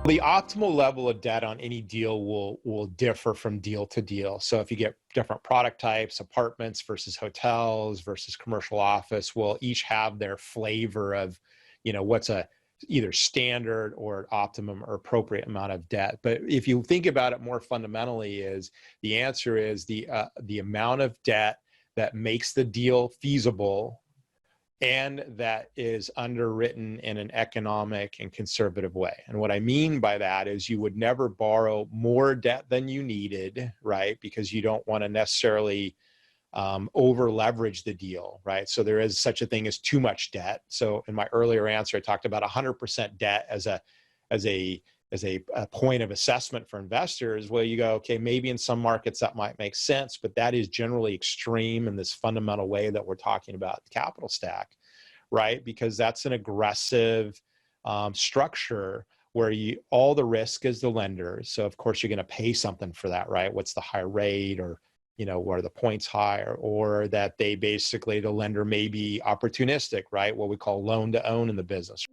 The optimal level of debt on any deal will differ from deal to deal. So if you get different product types, apartments versus hotels versus commercial office, will each have their flavor of, what's a either standard or optimum or appropriate amount of debt. But if you think about it more fundamentally, is the answer is the amount of debt that makes the deal feasible and that is underwritten in an economic and conservative way. And what I mean by that is you would never borrow more debt than you needed, right? Because you don't want to necessarily over leverage the deal, right? So there is such a thing as too much debt. So in my earlier answer, I talked about 100% debt as a point of assessment for investors. Well, you go, okay, maybe in some markets that might make sense, but that is generally extreme in this fundamental way that we're talking about the capital stack, right? Because that's an aggressive structure where all the risk is the lender. So of course you're going to pay something for that, right? What's the high rate, or where the points higher, or that the lender may be opportunistic, right? What we call loan to own in the business.